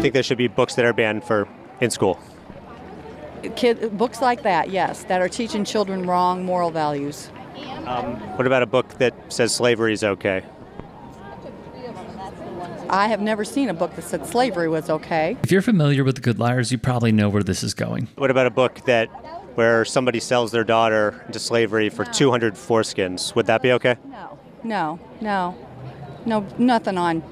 you think there should be books that are banned in school? Books like that, yes, that are teaching children wrong moral values. What about a book that says slavery is okay? I have never seen a book that said slavery was okay. If you're familiar with The Good Liars, you probably know where this is going. What about a book where somebody sells their daughter into slavery for 200 foreskins? Would that be okay? No, nothing on.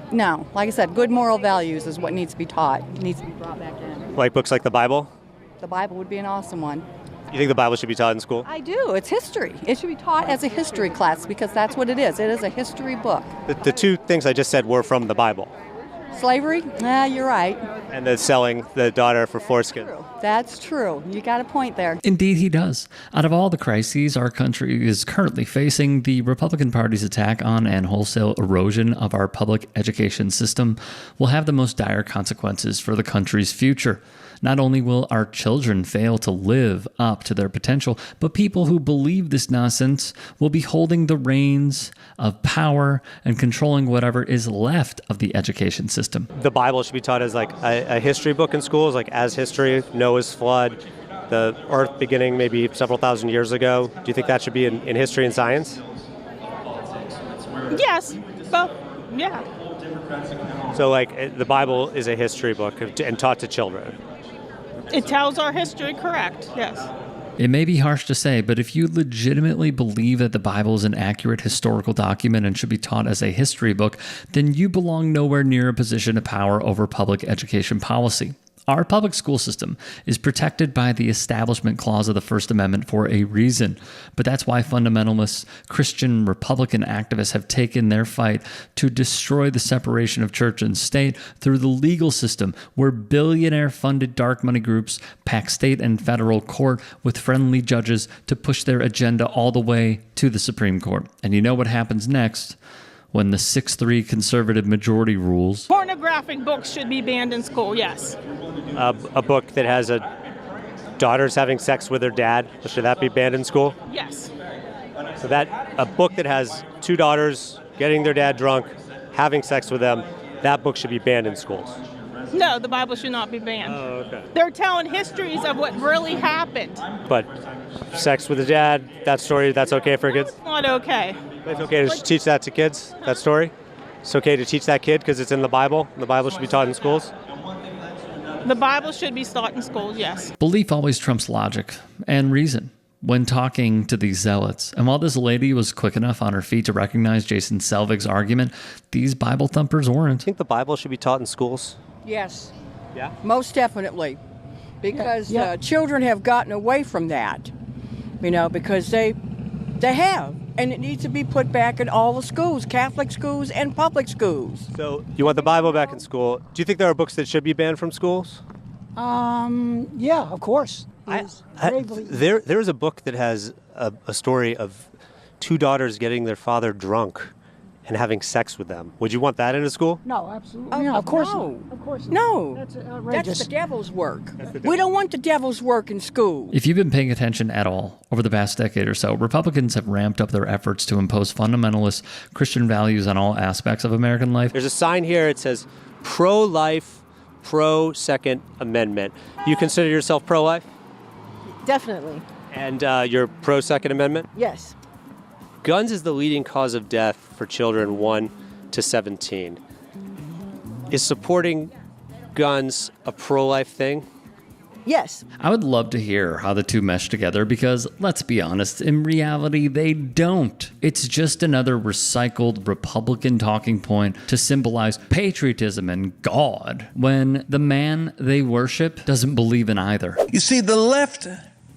No, like I said, good moral values is what needs to be taught. It needs to be brought back in. Like books like the Bible? The Bible would be an awesome one. You think the Bible should be taught in school? I do. It's history. It should be taught as a history class because that's what it is. It is a history book. The two things I just said were from the Bible. Slavery? You're right. And the selling the daughter for foreskin. That's true. You got a point there. Indeed, he does. Out of all the crises our country is currently facing, the Republican Party's attack on and wholesale erosion of our public education system will have the most dire consequences for the country's future. Not only will our children fail to live up to their potential, but people who believe this nonsense will be holding the reins of power and controlling whatever is left of the education system. The Bible should be taught as like a history book in schools, like as history, Noah's flood, the earth beginning maybe several thousand years ago. Do you think that should be in history and science? Yes. Well, yeah. So like the Bible is a history book and taught to children. It tells our history, correct, yes. It may be harsh to say, but if you legitimately believe that the Bible is an accurate historical document and should be taught as a history book, then you belong nowhere near a position of power over public education policy. Our public school system is protected by the Establishment Clause of the First Amendment for a reason. But that's why fundamentalist Christian Republican activists have taken their fight to destroy the separation of church and state through the legal system, where billionaire-funded dark money groups pack state and federal court with friendly judges to push their agenda all the way to the Supreme Court. And you know what happens next? When the 6-3 conservative majority rules. Pornographic books should be banned in school, yes. A book that has daughters having sex with their dad, should that be banned in school? Yes. So a book that has two daughters getting their dad drunk, having sex with them, that book should be banned in schools. No, the Bible should not be banned. Oh, okay. They're telling histories of what really happened. But sex with the dad, that story, that's okay for kids? It's not okay. It's okay to teach that to kids, that story? It's okay to teach that kid because it's in the Bible? The Bible should be taught in schools? The Bible should be taught in schools, yes. Belief always trumps logic and reason when talking to these zealots. And while this lady was quick enough on her feet to recognize Jason Selvig's argument, these Bible thumpers weren't. I think the Bible should be taught in schools. Yes. Yeah? Most definitely. Because children have gotten away from that. Because they have. And it needs to be put back in all the schools, Catholic schools and public schools. So you want the Bible back in school. Do you think there are books that should be banned from schools? Yeah, of course. There is a book that has a story of two daughters getting their father drunk and having sex with them. Would you want that in a school? No, absolutely. Yeah, of course not. Of course not. No. That's outrageous. That's the devil's work. We don't want the devil's work in school. If you've been paying attention at all over the past decade or so, Republicans have ramped up their efforts to impose fundamentalist Christian values on all aspects of American life. There's a sign here. It says pro-life, pro-Second Amendment. You consider yourself pro-life? Definitely. And you're pro-Second Amendment? Yes. Guns is the leading cause of death for children 1 to 17. Is supporting guns a pro-life thing? Yes. I would love to hear how the two mesh together because, let's be honest, in reality, they don't. It's just another recycled Republican talking point to symbolize patriotism and God when the man they worship doesn't believe in either. You see, the left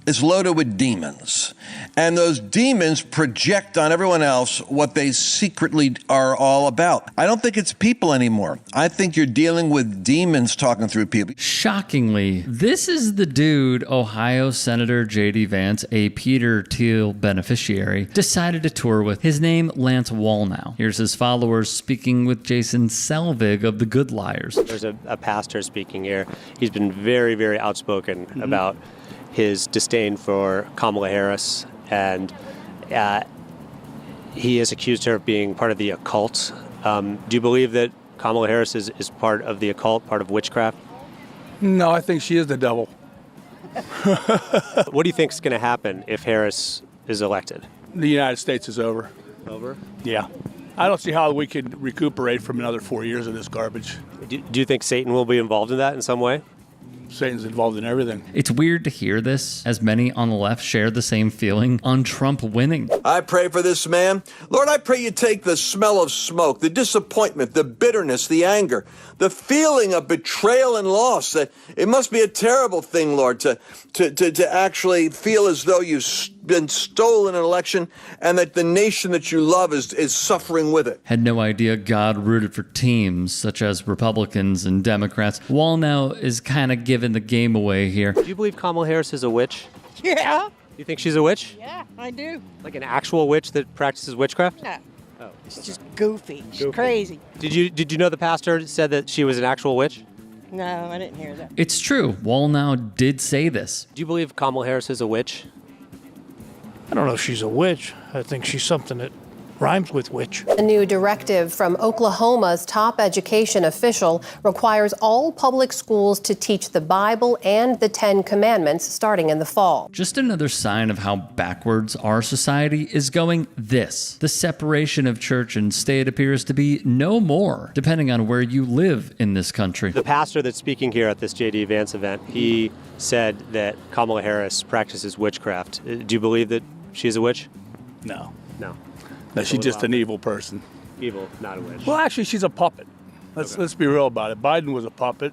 is loaded with demons, and those demons project on everyone else what they secretly are all about. I don't think it's people anymore. I think you're dealing with demons talking through people. Shockingly, this is the dude Ohio Senator J.D. Vance, a Peter Thiel beneficiary, decided to tour with. His name, Lance Wallnow. Here's his followers speaking with Jason Selvig of The Good Liars. There's a pastor speaking here. He's been very, very outspoken about his disdain for Kamala Harris, and he has accused her of being part of the occult. Do you believe that Kamala Harris is part of the occult, part of witchcraft? No, I think she is the devil. What do you think is going to happen if Harris is elected? The United States is over. Over? Yeah. I don't see how we could recuperate from another 4 years of this garbage. Do you think Satan will be involved in that in some way? Satan's involved in everything. It's weird to hear this, as many on the left share the same feeling on Trump winning. I pray for this man. Lord, I pray you take the smell of smoke, the disappointment, the bitterness, the anger, the feeling of betrayal and loss. It must be a terrible thing, Lord, to actually feel as though you've been stolen an election and that the nation that you love is suffering with it. Had no idea God rooted for teams such as Republicans and Democrats. Wall now is kind of giving the game away here. Do you believe Kamala Harris is a witch? Yeah. You think she's a witch? Yeah, I do. Like an actual witch that practices witchcraft? No. Oh. It's just goofy. She's crazy. Did you know the pastor said that she was an actual witch? No, I didn't hear that. It's true. Wall now did say this. Do you believe Kamala Harris is a witch? I don't know if she's a witch. I think she's something that rhymes with witch. A new directive from Oklahoma's top education official requires all public schools to teach the Bible and the Ten Commandments starting in the fall. Just another sign of how backwards our society is going. The separation of church and state appears to be no more, depending on where you live in this country. The pastor that's speaking here at this J.D. Vance event, he said that Kamala Harris practices witchcraft. Do you believe that she's a witch? No. No. No, she's just an evil person. Evil, not a witch. Well, actually, she's a puppet. Let's be real about it. Biden was a puppet.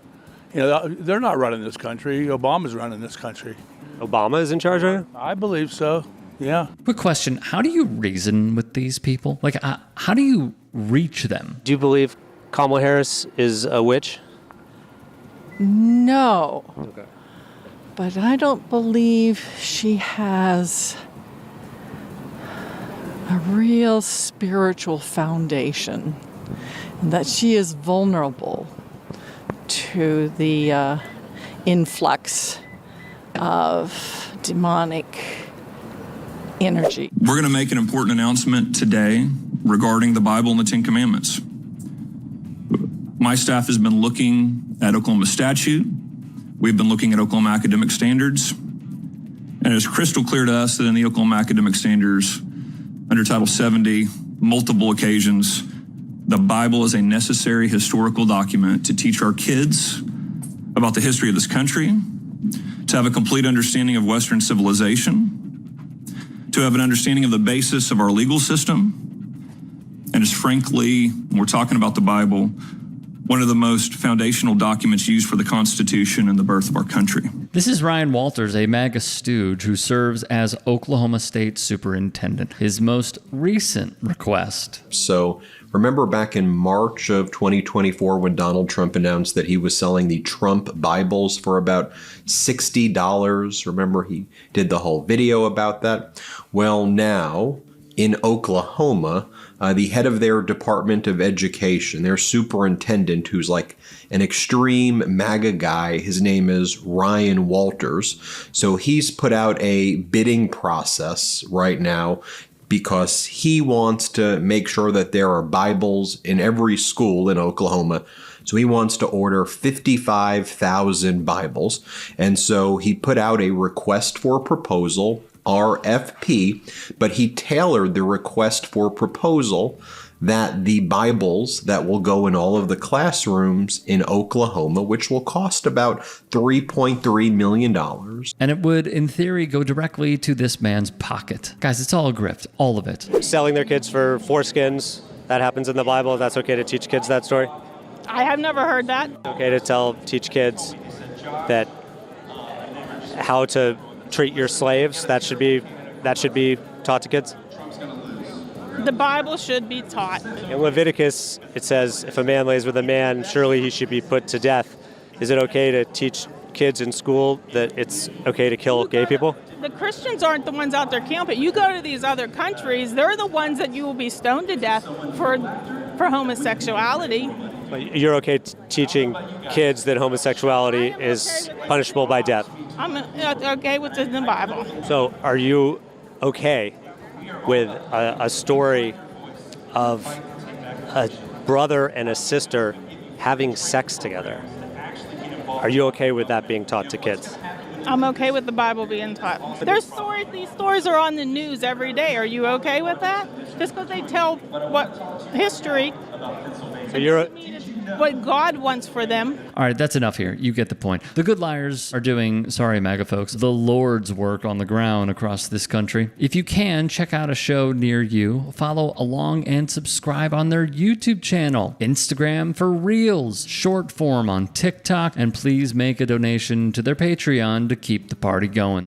You know, they're not running this country. Obama's running this country. Obama is in charge right now? I believe so. Yeah. Quick question. How do you reason with these people? Like, how do you reach them? Do you believe Kamala Harris is a witch? No. Okay. But I don't believe she has a real spiritual foundation, and that she is vulnerable to the influx of demonic energy. We're going to make an important announcement today regarding the Bible and the Ten Commandments. My staff has been looking at Oklahoma statute. We've been looking at Oklahoma academic standards. And it's crystal clear to us that in the Oklahoma academic standards, under Title 70, multiple occasions, the Bible is a necessary historical document to teach our kids about the history of this country, to have a complete understanding of Western civilization, to have an understanding of the basis of our legal system, and is frankly, when we're talking about the Bible, one of the most foundational documents used for the Constitution and the birth of our country. This is Ryan Walters, a MAGA stooge who serves as Oklahoma State Superintendent. His most recent request. So remember back in March of 2024 when Donald Trump announced that he was selling the Trump Bibles for about $60? Remember he did the whole video about that? Well, now in Oklahoma, the head of their Department of Education, their superintendent, who's like an extreme MAGA guy, his name is Ryan Walters. So he's put out a bidding process right now because he wants to make sure that there are Bibles in every school in Oklahoma. So he wants to order 55,000 Bibles. And so he put out a request for proposal, RFP, but he tailored the request for proposal that the Bibles that will go in all of the classrooms in Oklahoma, which will cost about $3.3 million. And it would, in theory, go directly to this man's pocket. Guys, it's all a grift, all of it. Selling their kids for foreskins, that happens in the Bible. That's okay to teach kids that story? I have never heard that. Okay to teach kids that how to treat your slaves, that should be taught to kids? The Bible should be taught. In Leviticus, it says, if a man lays with a man, surely he should be put to death. Is it okay to teach kids in school that it's okay to kill gay people? The Christians aren't the ones out there camping. You go to these other countries, they're the ones that you will be stoned to death for homosexuality. You're okay teaching kids that homosexuality is punishable by death? I'm okay with it in the Bible. So are you okay with a story of brother and a sister having sex together. Are you okay with that being taught to kids? I'm okay with the Bible being taught. There's stories, these stories are on the news every day. Are you okay with that? Just because they tell what history, so you're what God wants for them. All right, that's enough here. You get the point. The Good Liars are doing, sorry, MAGA folks, the Lord's work on the ground across this country. If you can, check out a show near you, follow along, and subscribe on their YouTube channel, Instagram for Reels, short form on TikTok, and please make a donation to their Patreon to keep the party going.